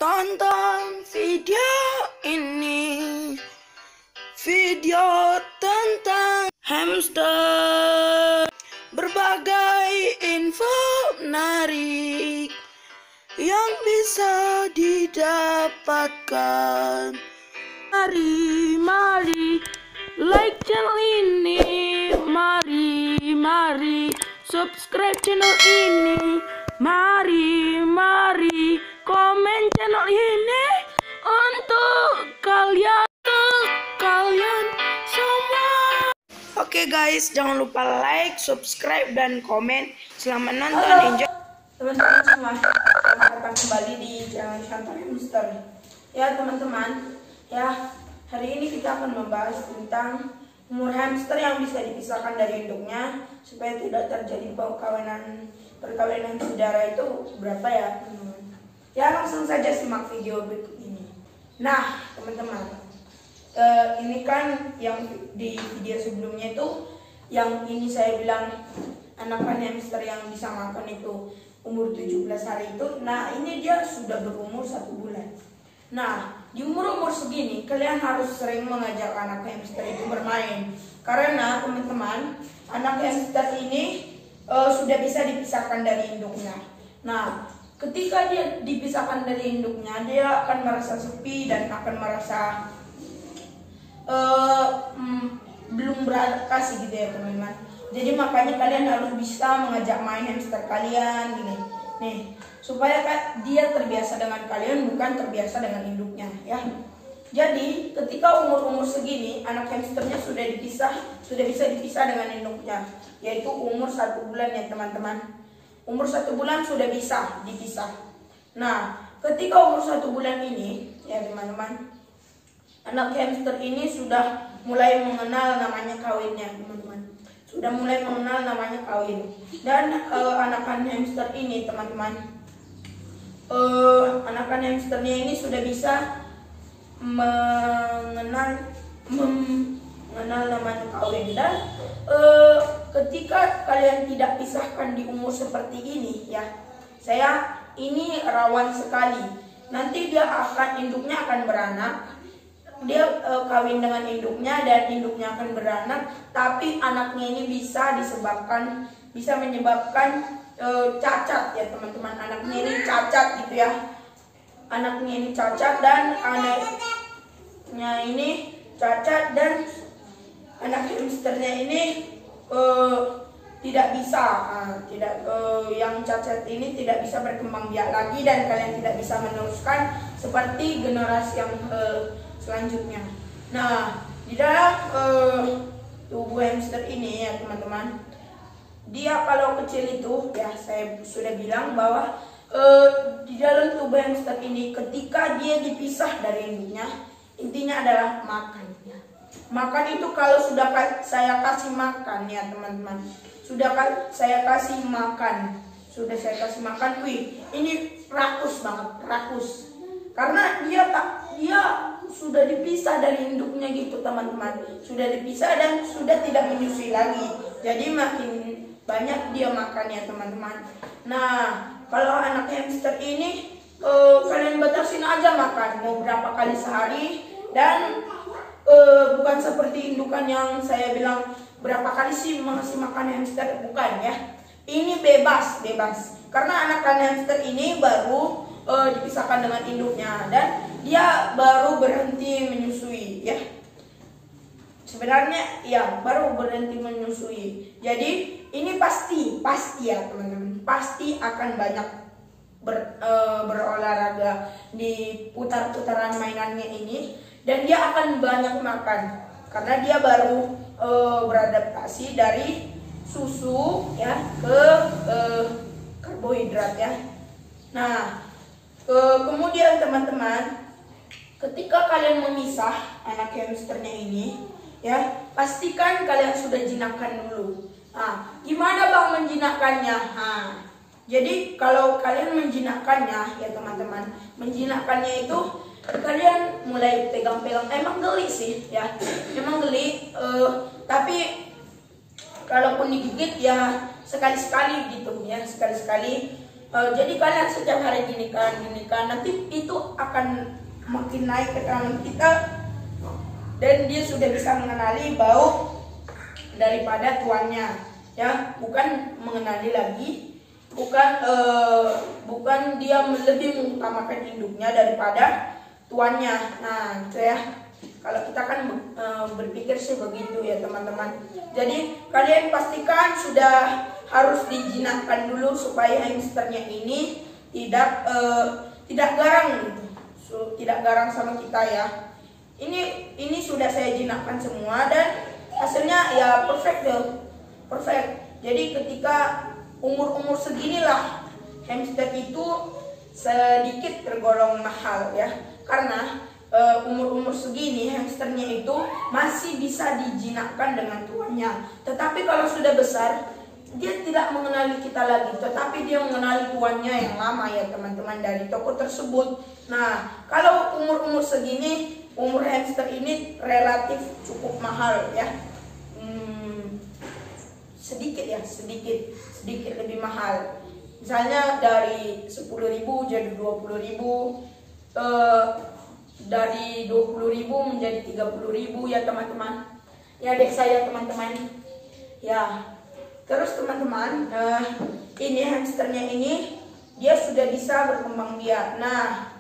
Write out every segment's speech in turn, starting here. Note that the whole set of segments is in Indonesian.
Tonton video ini, video tentang hamster, berbagai info menarik yang bisa didapatkan. Mari like channel ini, mari subscribe channel ini, mari komen channel ini untuk kalian semua. Oke guys, jangan lupa like, subscribe dan komen. Selamat nonton. Enjoy Teman-teman semua, selamat datang kembali di channel Chantal Hamster. Ya teman-teman, ya hari ini kita akan membahas tentang umur hamster yang bisa dipisahkan dari induknya supaya tidak terjadi perkawinan saudara. Itu berapa ya teman-teman? Ya langsung saja simak video berikut ini. Nah teman-teman, ini kan yang di video sebelumnya itu, yang ini saya bilang anakan hamster yang bisa makan itu umur 17 hari itu. Nah ini dia sudah berumur 1 bulan. Nah di umur segini kalian harus sering mengajak anak hamster itu bermain, karena teman-teman anak hamster ini sudah bisa dipisahkan dari induknya. Nah ketika dia dipisahkan dari induknya, dia akan merasa sepi dan akan merasa belum beradaptasi gitu ya teman-teman. Jadi makanya kalian harus bisa mengajak main hamster kalian gini nih, supaya dia terbiasa dengan kalian, bukan terbiasa dengan induknya ya. Jadi ketika umur segini anak hamsternya sudah bisa dipisah dengan induknya, yaitu umur 1 bulan ya teman-teman. Umur 1 bulan sudah bisa dipisah. Nah ketika umur 1 bulan ini ya teman-teman, anak hamster ini sudah mulai mengenal namanya kawinnya teman-teman. Sudah mulai mengenal namanya kawin. Dan anakan hamster ini teman-teman, anakan hamsternya ini sudah bisa mengenal namanya kawin. Dan ketika kalian tidak pisahkan di umur seperti ini ya, ini rawan sekali. Nanti induknya akan beranak. Dia kawin dengan induknya dan induknya akan beranak, tapi anaknya ini bisa menyebabkan cacat ya teman-teman. Anaknya ini cacat gitu ya. Anaknya ini cacat dan anaknya ini cacat, dan anak hamsternya ini tidak bisa yang cacat ini tidak bisa berkembang biak lagi, dan kalian tidak bisa meneruskan seperti generasi yang selanjutnya. Nah di dalam tubuh hamster ini ya teman-teman, dia kalau kecil itu ya saya sudah bilang bahwa di dalam tubuh hamster ini ketika dia dipisah dari induknya, intinya adalah makan ya. Makan itu kalau sudah saya kasih makan ya teman-teman, sudah saya kasih makan, wih ini rakus banget, karena dia sudah dipisah dari induknya gitu teman-teman, sudah dipisah dan sudah tidak menyusui lagi, jadi makin banyak dia makan ya teman-teman. Nah kalau anak hamster ini kalian batasin aja makan mau berapa kali sehari, dan bukan seperti indukan yang saya bilang berapa kali sih mengasih makan hamster, bukan ya. Ini bebas karena anak hamster ini baru dipisahkan dengan induknya dan dia baru berhenti menyusui ya. Sebenarnya ya baru berhenti menyusui. Jadi ini pasti ya teman-teman, pasti akan banyak berolahraga di putaran mainannya ini, dan dia akan banyak makan karena dia baru beradaptasi dari susu ya ke karbohidrat ya. Nah kemudian teman-teman, ketika kalian memisah anak hamsternya ini ya, pastikan kalian sudah jinakkan dulu. Nah gimana bang menjinakkannya? Jadi kalau kalian menjinakkannya ya teman-teman, menjinakkannya itu kalian mulai pegang-pegang, emang geli sih ya, tapi kalaupun digigit ya sekali-sekali gitu ya, sekali-sekali Jadi kalian setiap hari ginikan, nanti itu akan makin naik keterangan kita, dan dia sudah bisa mengenali bau daripada tuannya, ya, bukan mengenali lagi, bukan dia lebih mengutamakan induknya daripada tuannya. Nah, itu ya. Kalau kita kan berpikir sih begitu ya teman-teman. Jadi kalian pastikan sudah harus dijinakkan dulu supaya hamsternya ini tidak garang gitu. Tidak garang sama kita ya. Ini sudah saya jinakkan semua dan hasilnya ya perfect deh. Perfect. Jadi ketika umur seginilah hamster itu sedikit tergolong mahal ya. Karena umur segini hamsternya itu masih bisa dijinakkan dengan tuannya. Tetapi kalau sudah besar, dia tidak mengenali kita lagi, tetapi dia mengenali tuannya yang lama ya teman-teman, dari toko tersebut. Nah, kalau umur segini, umur hamster ini relatif cukup mahal ya. Sedikit lebih mahal. Misalnya dari 10.000 jadi 20.000, dari 20.000 menjadi 30.000 ya teman-teman. Ya adik saya teman-teman. Ya. Terus teman-teman, ini hamsternya ini dia sudah bisa berkembang biak. Nah,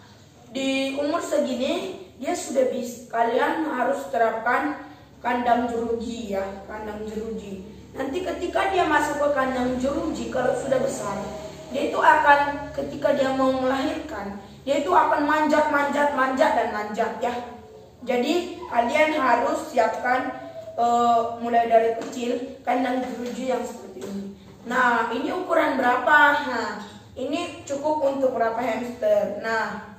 di umur segini dia sudah bisa, kalian harus terapkan kandang jeruji ya, kandang jeruji. Nanti ketika dia masuk ke kandang jeruji, kalau sudah besar, dia itu akan, ketika dia mau melahirkan, dia itu akan manjat ya. Jadi kalian harus siapkan mulai dari kecil kandang jeruji yang seperti ini. Nah, ini ukuran berapa? Nah, ini cukup untuk berapa hamster? Nah,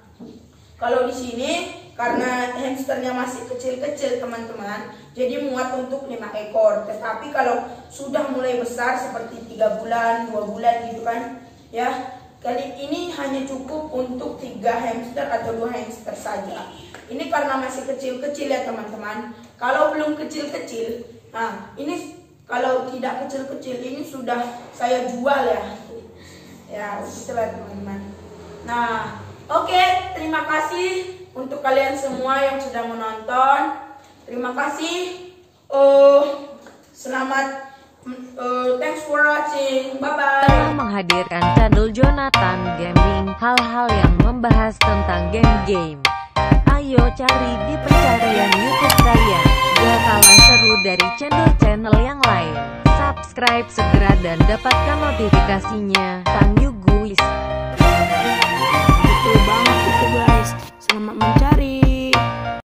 kalau di sini karena hamsternya masih kecil-kecil teman-teman, jadi muat untuk 5 ekor. Tetapi kalau sudah mulai besar seperti 3 bulan, 2 bulan gitu kan, ya, kali ini hanya cukup untuk 3 hamster atau 2 hamster saja. Ini karena masih kecil-kecil ya teman-teman. Kalau belum kecil-kecil, nah ini kalau tidak kecil-kecil ini sudah saya jual ya. Ya, itulah teman-teman. Nah, oke, terima kasih untuk kalian semua yang sudah menonton. Terima kasih. Selamat. Thanks for watching. Bye bye. Saya menghadirkan channel Jonathan Gaming, hal-hal yang membahas tentang game-game. Ayo cari di pencarian YouTube kalian. Gak kalah seru dari channel-channel yang lain. Subscribe segera dan dapatkan notifikasinya.